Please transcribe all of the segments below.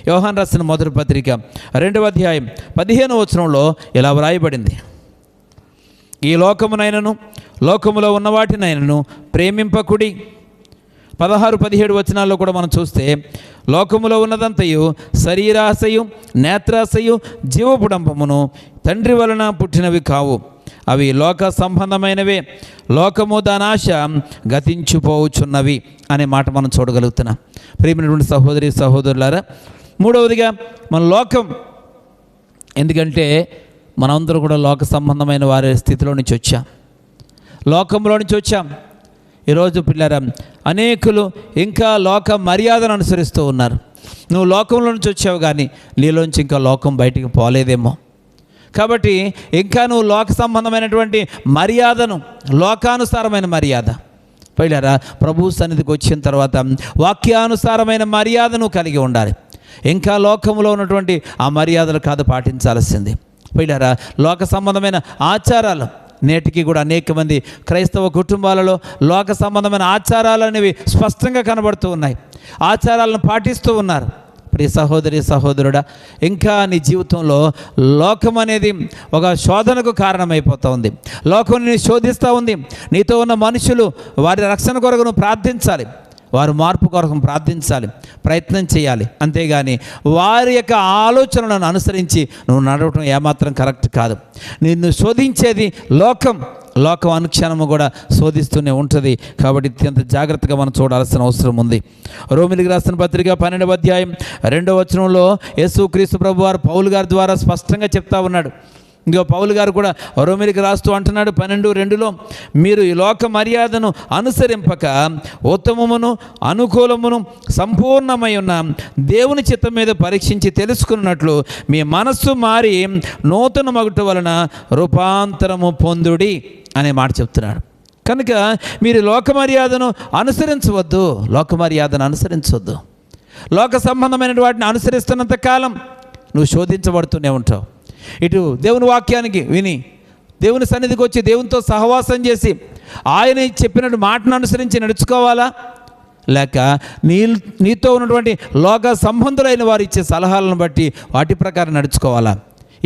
యోహాను రాసిన మొదటి పత్రిక 2వ అధ్యాయం 15వ వచనంలో ఇలా వ్రాయబడింది, ఈ లోకమునైనను లోకములో ఉన్న వాటినైనను ప్రేమింపకుడి. 16-17 వచనాల్లో కూడా మనం చూస్తే, లోకములో ఉన్నదంతయు శరీరాశయు నేత్రాశయు జీవపుడంపమును తండ్రి వలన పుట్టినవి కావు, అవి లోక సంబంధమైనవే, లోకము దానాశ గతించిపోవచ్చున్నవి అనే మాట మనం చూడగలుగుతున్నాం. ప్రియమైనటువంటి సహోదరి సహోదరులారా, మూడవదిగా మన లోకం, ఎందుకంటే మనందరూ కూడా లోక సంబంధమైన వారి స్థితిలో నుంచి వచ్చాం, లోకంలో నుంచి వచ్చాం. ఈరోజు పిల్లరా, అనేకులు ఇంకా లోక మర్యాదను అనుసరిస్తూ ఉన్నారు. నువ్వు లోకంలో నుంచి వచ్చావు, కానీ నీలోంచి ఇంకా లోకం బయటికి పోలేదేమో. కాబట్టి ఇంకా నువ్వు లోక సంబంధమైనటువంటి మర్యాదను, లోకానుసారమైన మర్యాద, పిల్లరా, ప్రభు సన్నిధికి వచ్చిన తర్వాత వాక్యానుసారమైన మర్యాదను కలిగి ఉండాలి. ఇంకా లోకంలో ఉన్నటువంటి ఆ మర్యాదలు కాదు పాటించాల్సింది. పిల్లరా, లోక సంబంధమైన ఆచారాలు, నేటికి కూడా అనేక మంది క్రైస్తవ కుటుంబాలలో లోక సంబంధమైన ఆచారాలు అనేవి స్పష్టంగా కనబడుతూ ఉన్నాయి. ఆచారాలను పాటిస్తూ ఉన్నారు. ప్రియ సహోదరి సహోదరుడా, ఇంకా నీ జీవితంలో లోకం అనేది ఒక శోధనకు కారణమైపోతూ ఉంది. లోకం నిన్ను శోధిస్తూ ఉంది. నీతో ఉన్న మనుషులు వారి రక్షణ కొరకు నువ్వు ప్రార్థించాలి, వారు మార్పు కొరకు ప్రార్థించాలి, ప్రయత్నం చేయాలి. అంతేగాని వారి యొక్క ఆలోచనలను అనుసరించి నువ్వు నడవటం ఏమాత్రం కరెక్ట్ కాదు. నిన్ను శోధించేది లోకం. లోకం అనుక్షణము కూడా శోధిస్తూనే ఉంటుంది. కాబట్టి అత్యంత జాగ్రత్తగా మనం చూడాల్సిన అవసరం ఉంది. రోమిలికి రాసిన పత్రిక 12వ అధ్యాయం 2వ వచనంలో యేసుక్రీస్తు ప్రభువారు పౌలు గారి ద్వారా స్పష్టంగా చెప్తా ఉన్నాడు. ఇంకో పౌలు గారు కూడా రోమిలికి రాస్తూ అంటున్నాడు 12:2లో, మీరు ఈ లోక మర్యాదను అనుసరింపక ఉత్తమమును అనుకూలమును సంపూర్ణమై ఉన్న దేవుని చిత్తం మీద పరీక్షించి తెలుసుకున్నట్లు మీ మనస్సు మారి నూతన మగుట వలన రూపాంతరము పొందుడి అనే మాట చెప్తున్నాడు. కనుక మీరు లోక మర్యాదను అనుసరించవద్దు, లోక మర్యాదను అనుసరించవద్దు. లోక సంబంధమైన వాటిని అనుసరిస్తున్నంత కాలం నువ్వు శోధించబడుతూనే ఉంటావు. ఇటు దేవుని వాక్యానికి విని, దేవుని సన్నిధికి వచ్చి దేవునితో సహవాసం చేసి ఆయన చెప్పినట్టు మాటను అనుసరించి నడుచుకోవాలా, లేక నీతో ఉన్నటువంటి లోక సంబంధులైన వారు ఇచ్చే సలహాలను బట్టి వాటి ప్రకారం నడుచుకోవాలా?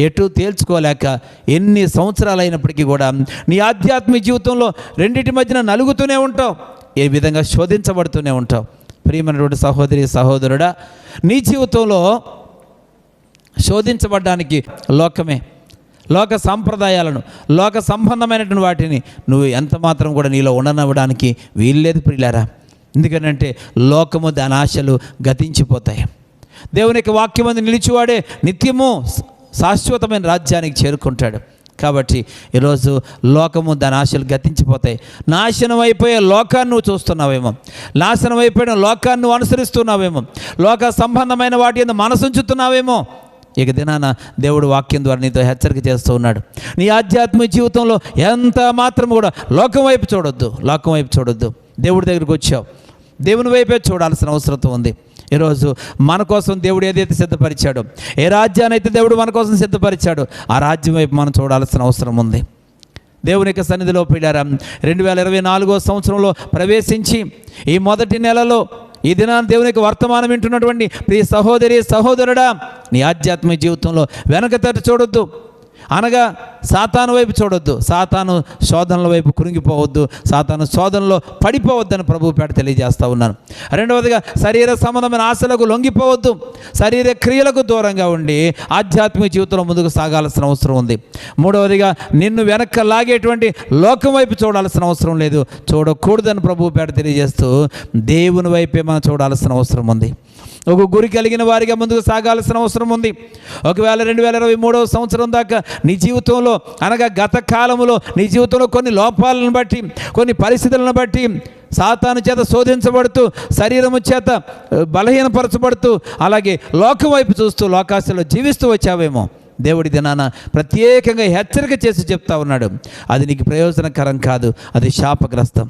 ఎటు తేల్చుకోలేక ఎన్ని సంవత్సరాలు అయినప్పటికీ కూడా నీ ఆధ్యాత్మిక జీవితంలో రెండింటి మధ్యన నలుగుతూనే ఉంటావు, ఏ విధంగా శోధించబడుతూనే ఉంటావు. ప్రియమైనటువంటి సహోదరి సహోదరుడా, నీ జీవితంలో శోధించబడ్డానికి లోకమే, లోక సాంప్రదాయాలను, లోక సంబంధమైనటువంటి వాటిని నువ్వు ఎంత మాత్రం కూడా నీలో ఉండనివ్వడానికి వీల్లేదు ప్రియులారా. ఎందుకంటే లోకము దాని ఆశలు గతించిపోతాయి. దేవుని యొక్క వాక్యమందు నిలిచివాడే నిత్యము శాశ్వతమైన రాజ్యానికి చేరుకుంటాడు. కాబట్టి ఈరోజు లోకము దాని ఆశలు గతించిపోతాయి. నాశనం అయిపోయే లోకాన్ని నువ్వు చూస్తున్నావేమో, నాశనం అయిపోయిన లోకాన్ని నువ్వు అనుసరిస్తున్నావేమో, లోక సంబంధమైన వాటి యందు మనసుంచుతున్నావేమో. ఇక దినాన దేవుడు వాక్యం ద్వారా నీతో హెచ్చరిక చేస్తూ ఉన్నాడు. నీ ఆధ్యాత్మిక జీవితంలో ఎంత మాత్రం కూడా లోకం వైపు చూడొద్దు, లోకం వైపు చూడొద్దు. దేవుడి దగ్గరికి వచ్చావు, దేవుని వైపే చూడాల్సిన అవసరం ఉంది. ఈరోజు మన కోసం దేవుడు ఏదైతే సిద్ధపరిచాడో, ఏ రాజ్యాన్ని అయితే దేవుడు మన కోసం సిద్ధపరిచాడో ఆ రాజ్యం వైపు మనం చూడాల్సిన అవసరం ఉంది. దేవుని యొక్క సన్నిధిలో పిల్లారా, 2024వ సంవత్సరంలో ప్రవేశించి ఈ మొదటి నెలలో ఈ దినాన్ని దేవుని యొక్క వర్తమానం వింటున్నటువంటి ప్రియ సహోదరి సహోదరుడా, నీ ఆధ్యాత్మిక జీవితంలో వెనక తట్టు చూడొద్దు, అనగా సాతాను వైపు చూడొద్దు, సాతాను శోధనల వైపు కురింగిపోవద్దు, సాతాను శోధనలో పడిపోవద్దని ప్రభువు పేట తెలియజేస్తూ ఉన్నాను. రెండవదిగా శరీర సంబంధమైన ఆశలకు లొంగిపోవద్దు, శరీర క్రియలకు దూరంగా ఉండి ఆధ్యాత్మిక జీవితంలో ముందుకు సాగాల్సిన అవసరం ఉంది. మూడవదిగా నిన్ను వెనక్కి లాగేటువంటి లోకం వైపు చూడాల్సిన అవసరం లేదు, చూడకూడదని ప్రభువు పేట తెలియజేస్తూ దేవుని వైపే మనం చూడాల్సిన అవసరం ఉంది. ఒక గురి కలిగిన వారిగా ముందుకు సాగాల్సిన అవసరం ఉంది. ఒకవేళ 2023వ సంవత్సరం దాకా నీ జీవితంలో, అనగా గత కాలంలో నీ జీవితంలో కొన్ని లోపాలను బట్టి, కొన్ని పరిస్థితులను బట్టి సాతాను చేత శోధించబడుతూ, శరీరము చేత బలహీనపరచబడుతూ, అలాగే లోకం వైపు చూస్తూ లోకాశలో జీవిస్తూ వచ్చావేమో, దేవుడి దినాన ప్రత్యేకంగా హెచ్చరిక చేసి చెప్తా ఉన్నాడు, అది నీకు ప్రయోజనకరం కాదు, అది శాపగ్రస్తం.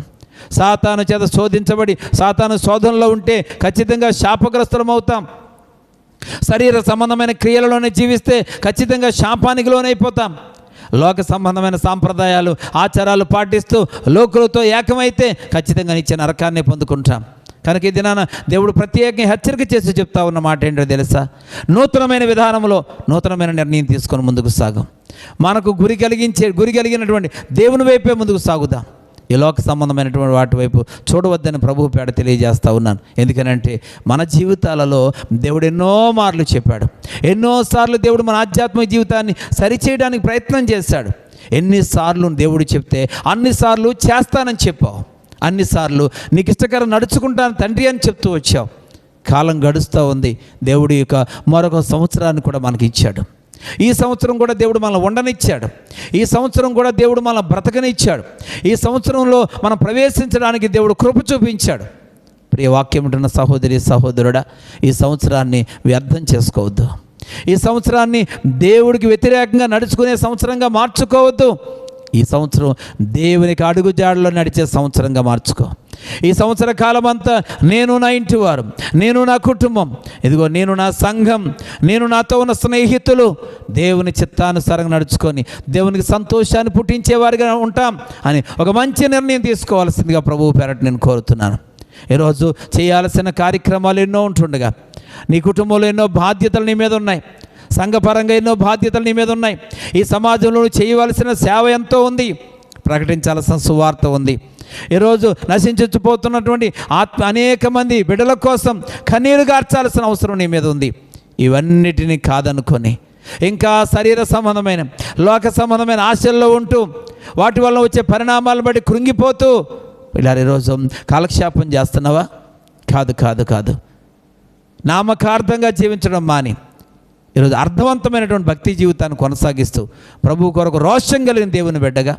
సాతాను చేత శోధించబడి సాతాను శోధనలో ఉంటే ఖచ్చితంగా శాపగ్రస్తులం అవుతాం. శరీర సంబంధమైన క్రియలలోనే జీవిస్తే ఖచ్చితంగా శాపానికి లోనైపోతాం. లోక సంబంధమైన సాంప్రదాయాలు ఆచారాలు పాటిస్తూ లోకులతో ఏకమైతే ఖచ్చితంగా నిత్య నరకాన్ని పొందుకుంటాం. కనుక ఈ దినాన దేవుడు ప్రత్యేకంగా హెచ్చరిక చేసి చెప్తా ఉన్న మాట ఏంటో తెలుసా? నూతనమైన విధానంలో నూతనమైన నిర్ణయం తీసుకొని ముందుకు సాగం. మనకు గురి కలిగినటువంటి దేవుని వైపే ముందుకు సాగుదాం. ఈ లోక సంబంధమైనటువంటి వాటి వైపు చూడవద్దని ప్రభువు పేడ తెలియజేస్తూ ఉన్నాను. ఎందుకనంటే మన జీవితాలలో దేవుడు ఎన్నో మార్లు చెప్పాడు. ఎన్నోసార్లు దేవుడు మన ఆధ్యాత్మిక జీవితాన్ని సరిచేయడానికి ప్రయత్నం చేశాడు. ఎన్నిసార్లు దేవుడు చెప్తే అన్నిసార్లు చేస్తానని చెప్పావు. అన్నిసార్లు నీకు ఇష్టకరం నడుచుకుంటాను తండ్రి అని చెప్తూ వచ్చావు. కాలం గడుస్తూ ఉంది. దేవుడి యొక్క మరొక సంవత్సరాన్ని కూడా మనకి ఇచ్చాడు. ఈ సంవత్సరం కూడా దేవుడు మనల్ని ఉండనిచ్చాడు. ఈ సంవత్సరం కూడా దేవుడు మనల్ని బ్రతకనిచ్చాడు. ఈ సంవత్సరంలో మనం ప్రవేశించడానికి దేవుడు కృప చూపించాడు. ప్రియ వాక్యం ఉంటున్న సహోదరి సహోదరుడా, ఈ సంవత్సరాన్ని వ్యర్థం చేసుకోవద్దు. ఈ సంవత్సరాన్ని దేవుడికి వ్యతిరేకంగా నడుచుకునే సంవత్సరంగా మార్చుకోవద్దు. ఈ సంవత్సరం దేవునికి అడుగుజాడలో నడిచే సంవత్సరంగా మార్చుకో. ఈ సంవత్సర కాలం అంతా నేను, నా ఇంటి వారు, నేను, నా కుటుంబం, ఇదిగో నేను, నా సంఘం, నేను, నాతో ఉన్న స్నేహితులు దేవుని చిత్తానుసారంగా నడుచుకొని దేవునికి సంతోషాన్ని పుట్టించేవారిగా ఉంటాం అని ఒక మంచి నిర్ణయం తీసుకోవాల్సిందిగా ప్రభువు పేరట నేను కోరుతున్నాను. ఈరోజు చేయాల్సిన కార్యక్రమాలు ఎన్నో ఉంటుండగా నీ కుటుంబంలో ఎన్నో బాధ్యతలు నీ మీద ఉన్నాయి. సంఘపరంగా ఎన్నో బాధ్యతలు నీ మీద ఉన్నాయి. ఈ సమాజంలో చేయవలసిన సేవ ఎంతో ఉంది. ప్రకటించాల్సిన సువార్త ఉంది. ఈరోజు నశించిపోతున్నటువంటి అనేక మంది బిడ్డల కోసం కన్నీరు గార్చాల్సిన అవసరం నీ మీద ఉంది. ఇవన్నిటినీ కాదనుకొని ఇంకా శరీర సంబంధమైన లోక సంబంధమైన ఆశల్లో ఉంటూ వాటి వల్ల వచ్చే పరిణామాలను బట్టి కృంగిపోతూ ఇలా ఈరోజు కాలక్షేపం చేస్తున్నావా? కాదు కాదు కాదు. నామకార్థంగా జీవించడం మాని ఈరోజు అర్థవంతమైనటువంటి భక్తి జీవితాన్ని కొనసాగిస్తూ ప్రభు కొరకు రోషం కలిగిన దేవుని బిడ్డగా,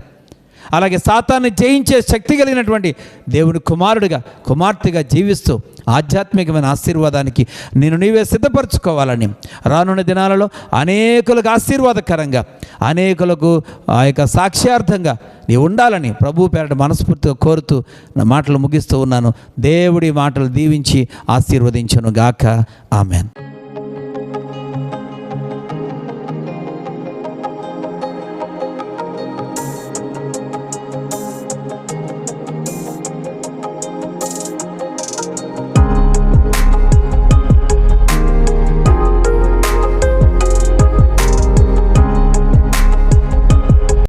అలాగే సాతాన్ని జయించే శక్తి కలిగినటువంటి దేవుని కుమారుడిగా, కుమార్తెగా జీవిస్తూ ఆధ్యాత్మికమైన ఆశీర్వాదానికి నేను నీవే సిద్ధపరచుకోవాలని రానున్న దినాలలో అనేకులకు ఆశీర్వాదకరంగా, అనేకులకు ఆ యొక్క సాక్ష్యార్థంగా నీవు ఉండాలని ప్రభు పేరట మనస్ఫూర్తిగా కోరుతూ నా మాటలు ముగిస్తూ ఉన్నాను. దేవుడి మాటలు దీవించి ఆశీర్వదించును గాక. ఆమెన్.